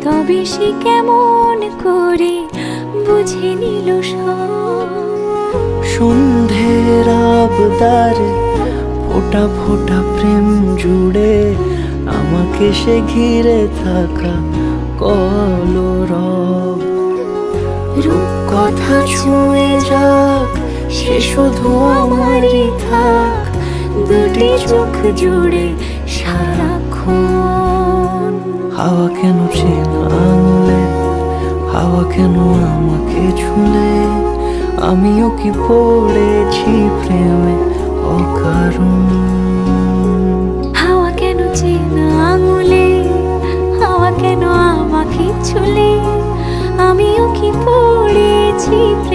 তবে সে কেমন করে বুঝে নিল সব। সন্ধ্যের আবদারে ফোঁটা ফোঁটা প্রেম জুড়ে আমাকে সে ঘিরে থাকা কলরব। রূপ কথা ছুঁয়ে যাক সে শুধু আমারই থাক, দুটি চোখ জুড়ে সারাক্ষণ। হাওয়া কেন চেনা আঙুলে, হাওয়া কেন আমাকে ছুঁলে, আমিও কি পড়েছি প্রেমে অকারণ। হাওয়া কেন চেনা আঙুলে, হাওয়া কেন আমাকে ছুলে, আমিও কি পড়েছি প্রেম।